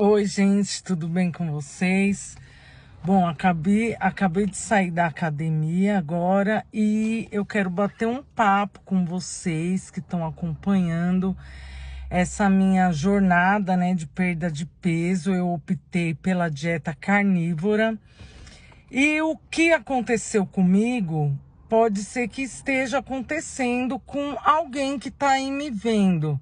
Oi, gente, tudo bem com vocês? Bom, acabei de sair da academia agora e eu quero bater um papo com vocês que estão acompanhando essa minha jornada, né, de perda de peso. Eu optei pela dieta carnívora e o que aconteceu comigo pode ser que esteja acontecendo com alguém que está aí me vendo,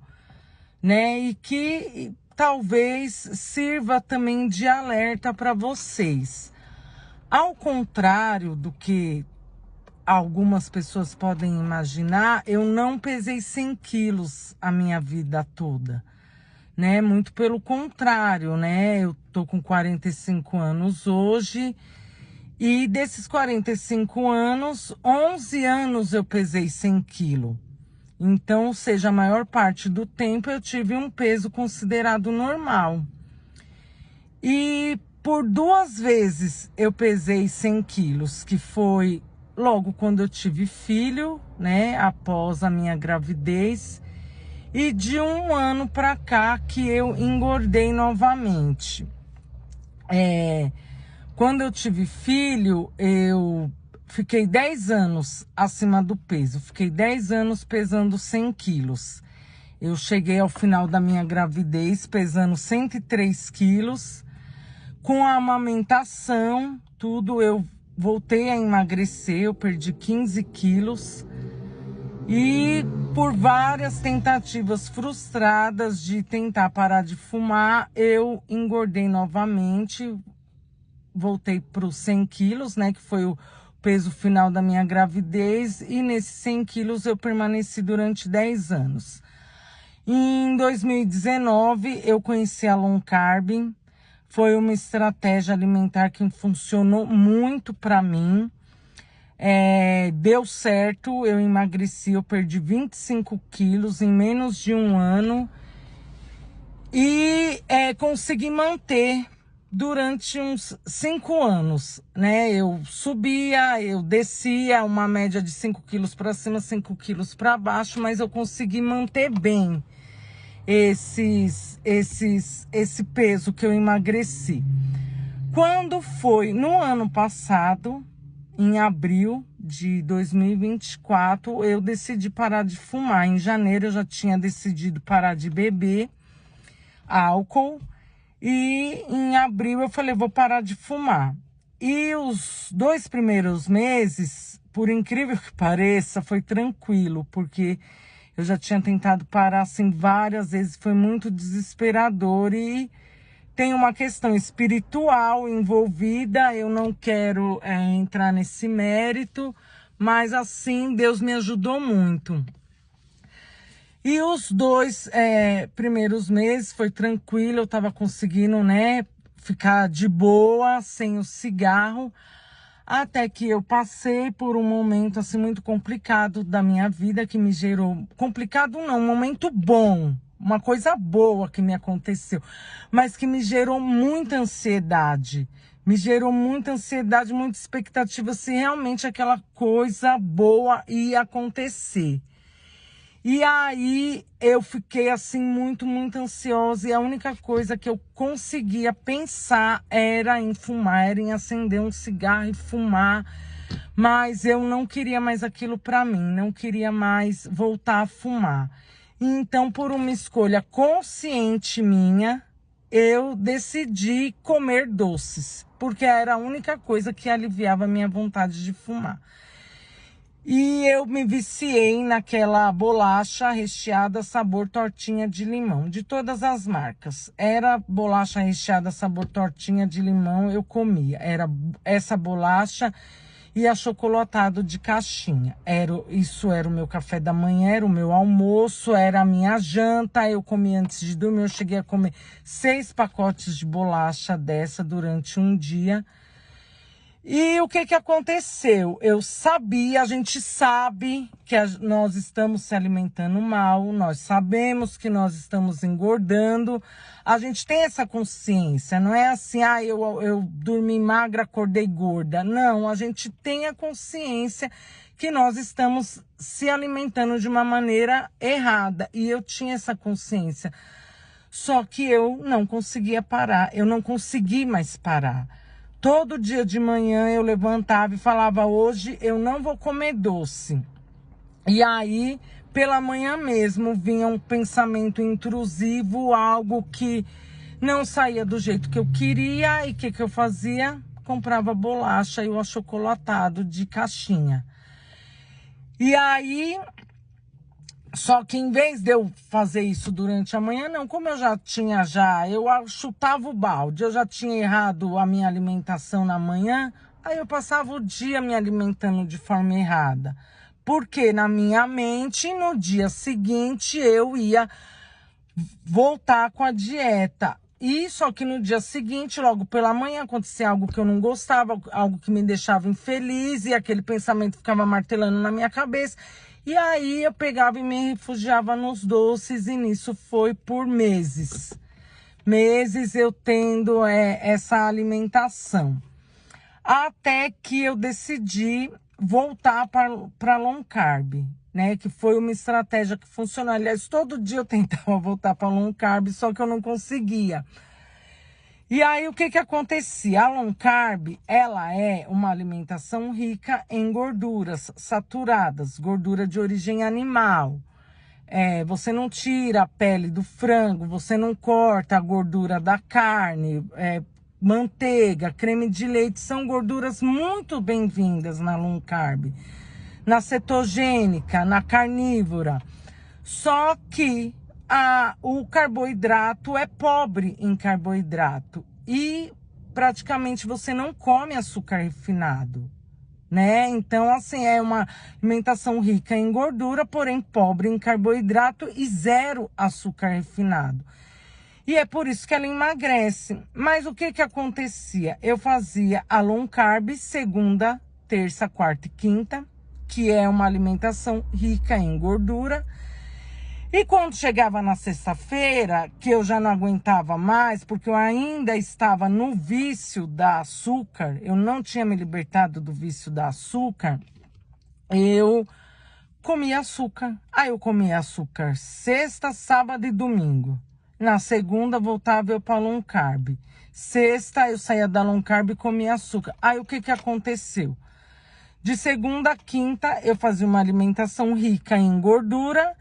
né? E que talvez sirva também de alerta para vocês. Ao contrário do que algumas pessoas podem imaginar, eu não pesei 100 quilos a minha vida toda, né? Muito pelo contrário, né? Eu tô com 45 anos hoje e desses 45 anos, 11 anos eu pesei 100 quilos. Então, ou seja, a maior parte do tempo eu tive um peso considerado normal. E por 2 vezes eu pesei 100 quilos, que foi logo quando eu tive filho, né? Após a minha gravidez. E de 1 ano para cá que eu engordei novamente. Quando eu tive filho, eu fiquei 10 anos acima do peso. Fiquei 10 anos pesando 100 quilos. Eu cheguei ao final da minha gravidez pesando 103 quilos. Com a amamentação, tudo, eu voltei a emagrecer. Eu perdi 15 quilos. E por várias tentativas frustradas de tentar parar de fumar, eu engordei novamente. Voltei para os 100 quilos, né, que foi o peso final da minha gravidez, e nesses 100 quilos eu permaneci durante 10 anos. Em 2019, eu conheci a Low Carb, foi uma estratégia alimentar que funcionou muito para mim, deu certo, eu emagreci, eu perdi 25 quilos em menos de 1 ano, e consegui manter durante uns 5 anos, né? Eu subia, eu descia, uma média de 5 quilos para cima, 5 quilos para baixo, mas eu consegui manter bem esse peso que eu emagreci. Quando foi no ano passado, em abril de 2024, eu decidi parar de fumar. Em janeiro eu já tinha decidido parar de beber álcool. E em abril eu falei, vou parar de fumar. E os 2 primeiros meses, por incrível que pareça, foi tranquilo, porque eu já tinha tentado parar assim várias vezes, foi muito desesperador e tem uma questão espiritual envolvida. Eu não quero entrar nesse mérito, mas assim, Deus me ajudou muito. E os 2 primeiros meses foi tranquilo, eu estava conseguindo, né, ficar de boa, sem o cigarro, até que eu passei por um momento assim muito complicado da minha vida, que me gerou, complicado não, um momento bom, uma coisa boa que me aconteceu, mas que me gerou muita ansiedade. Me gerou muita ansiedade, muita expectativa se realmente aquela coisa boa ia acontecer. E aí eu fiquei assim muito ansiosa, e a única coisa que eu conseguia pensar era em fumar, era em acender um cigarro e fumar. Mas eu não queria mais aquilo para mim, não queria mais voltar a fumar. Então, por uma escolha consciente minha, eu decidi comer doces, porque era a única coisa que aliviava a minha vontade de fumar. E eu me viciei naquela bolacha recheada sabor tortinha de limão, de todas as marcas. Era bolacha recheada sabor tortinha de limão, eu comia. Era essa bolacha e achocolatado de caixinha. Isso era o meu café da manhã, era o meu almoço, era a minha janta. Eu comia antes de dormir, eu cheguei a comer 6 pacotes de bolacha dessa durante um dia. E o que aconteceu? Eu sabia, a gente sabe que nós estamos se alimentando mal, nós sabemos que nós estamos engordando, a gente tem essa consciência, não é assim, eu dormi magra, acordei gorda. Não, a gente tem a consciência que nós estamos se alimentando de uma maneira errada, e eu tinha essa consciência. Só que eu não conseguia parar, eu não consegui mais parar. Todo dia de manhã eu levantava e falava, hoje eu não vou comer doce. E aí, pela manhã mesmo, vinha um pensamento intrusivo, algo que não saía do jeito que eu queria. E o que eu fazia? Comprava bolacha e o achocolatado de caixinha. E aí, só que em vez de eu fazer isso durante a manhã, não, como eu eu chutava o balde, eu já tinha errado a minha alimentação na manhã, aí eu passava o dia me alimentando de forma errada. Porque na minha mente, no dia seguinte, eu ia voltar com a dieta. E só que no dia seguinte, logo pela manhã, acontecia algo que eu não gostava, algo que me deixava infeliz, e aquele pensamento ficava martelando na minha cabeça. E aí eu pegava e me refugiava nos doces, e nisso foi por meses. Meses eu tendo essa alimentação. Até que eu decidi voltar para low carb, né? Que foi uma estratégia que funcionou. Aliás, todo dia eu tentava voltar para low carb, só que eu não conseguia. E aí, o que acontecia? A low carb, ela é uma alimentação rica em gorduras saturadas, gordura de origem animal. Você não tira a pele do frango, você não corta a gordura da carne, manteiga, creme de leite, são gorduras muito bem-vindas na low carb. Na cetogênica, na carnívora. Só que o carboidrato é pobre em carboidrato e praticamente você não come açúcar refinado, né? Então, assim, é uma alimentação rica em gordura, porém pobre em carboidrato e zero açúcar refinado. E é por isso que ela emagrece. Mas o que acontecia? Eu fazia a low carb segunda, terça, quarta e quinta, que é uma alimentação rica em gordura. E quando chegava na sexta-feira, que eu já não aguentava mais, porque eu ainda estava no vício da açúcar, eu não tinha me libertado do vício da açúcar, eu comia açúcar. Aí eu comia açúcar sexta, sábado e domingo. Na segunda voltava eu para low carb. Sexta eu saía da low carb e comia açúcar. Aí o que aconteceu? De segunda a quinta eu fazia uma alimentação rica em gordura.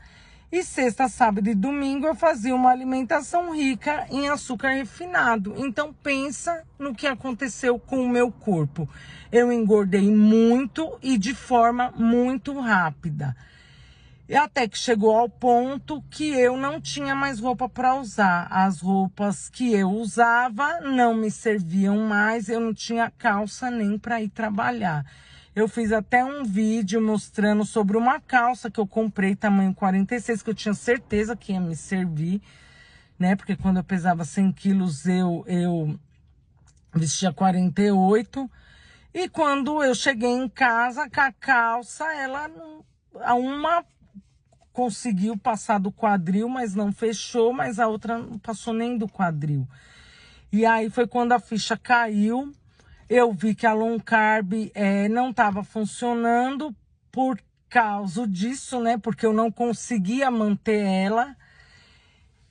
E sexta, sábado e domingo eu fazia uma alimentação rica em açúcar refinado. Então pensa no que aconteceu com o meu corpo. Eu engordei muito e de forma muito rápida. E até que chegou ao ponto que eu não tinha mais roupa para usar. As roupas que eu usava não me serviam mais, eu não tinha calça nem para ir trabalhar. Eu fiz até um vídeo mostrando sobre uma calça que eu comprei tamanho 46, que eu tinha certeza que ia me servir, né? Porque quando eu pesava 100 quilos, eu vestia 48. E quando eu cheguei em casa com a calça, uma conseguiu passar do quadril, mas não fechou, mas a outra não passou nem do quadril. E aí foi quando a ficha caiu. Eu vi que a low carb não estava funcionando por causa disso, né? Porque eu não conseguia manter ela.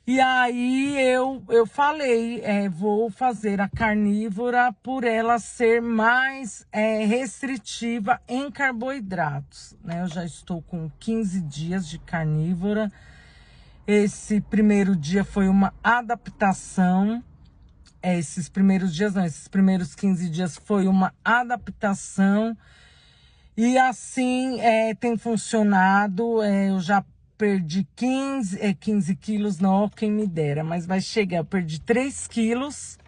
E aí eu falei, vou fazer a carnívora por ela ser mais restritiva em carboidratos, né? Eu já estou com 15 dias de carnívora. Esse primeiro dia foi uma adaptação. Esses primeiros dias não, esses primeiros 15 dias foi uma adaptação. E assim tem funcionado. Eu já perdi 15 quilos, não, quem me dera, mas vai chegar. Eu perdi 3 quilos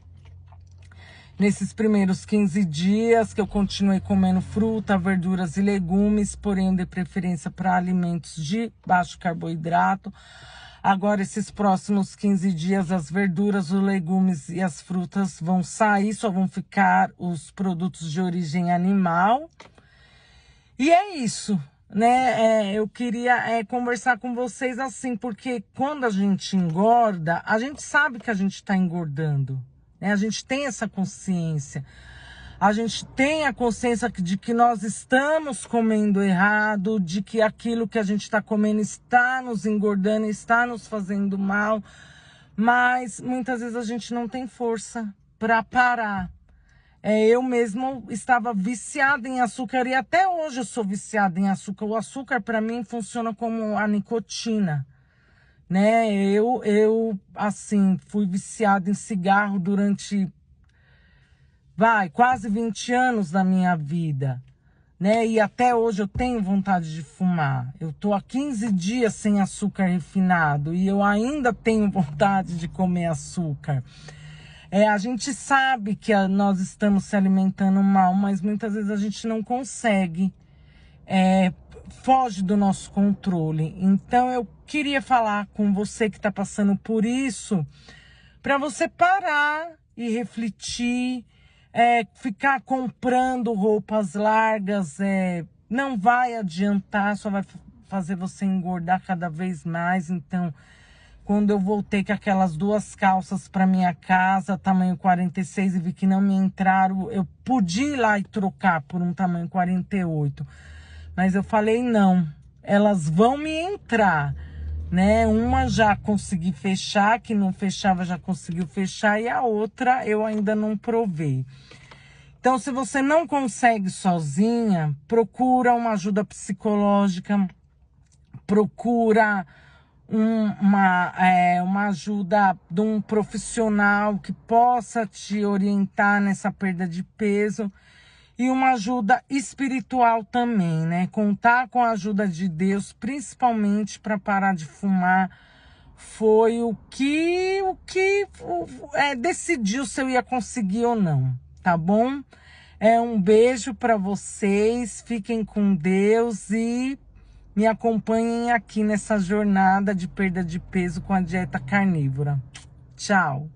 nesses primeiros 15 dias, que eu continuei comendo fruta, verduras e legumes, porém de preferência para alimentos de baixo carboidrato. Agora, esses próximos 15 dias, as verduras, os legumes e as frutas vão sair, só vão ficar os produtos de origem animal. E é isso, né? Eu queria conversar com vocês assim, porque quando a gente engorda, a gente sabe que a gente está engordando, né? A gente tem essa consciência. A gente tem a consciência de que nós estamos comendo errado, de que aquilo que a gente está comendo está nos engordando, está nos fazendo mal. Mas muitas vezes a gente não tem força para parar. Eu mesmo estava viciada em açúcar e até hoje eu sou viciada em açúcar. O açúcar para mim funciona como a nicotina, né? Eu assim, fui viciada em cigarro durante, quase 20 anos da minha vida, né? E até hoje eu tenho vontade de fumar. Eu tô há 15 dias sem açúcar refinado e eu ainda tenho vontade de comer açúcar. A gente sabe que nós estamos se alimentando mal, mas muitas vezes a gente não consegue. Foge do nosso controle. Então eu queria falar com você que está passando por isso, para você parar e refletir. Ficar comprando roupas largas não vai adiantar, só vai fazer você engordar cada vez mais. Então, quando eu voltei com aquelas 2 calças para minha casa, tamanho 46, e vi que não me entraram, eu podia ir lá e trocar por um tamanho 48. Mas eu falei, não, elas vão me entrar, né? Uma já consegui fechar, que não fechava já conseguiu fechar, e a outra eu ainda não provei. Então, se você não consegue sozinha, procura uma ajuda psicológica, procura uma ajuda de um profissional que possa te orientar nessa perda de peso e uma ajuda espiritual também, né? Contar com a ajuda de Deus, principalmente para parar de fumar, foi o que decidiu se eu ia conseguir ou não, tá bom? Um beijo para vocês, fiquem com Deus e me acompanhem aqui nessa jornada de perda de peso com a dieta carnívora. Tchau!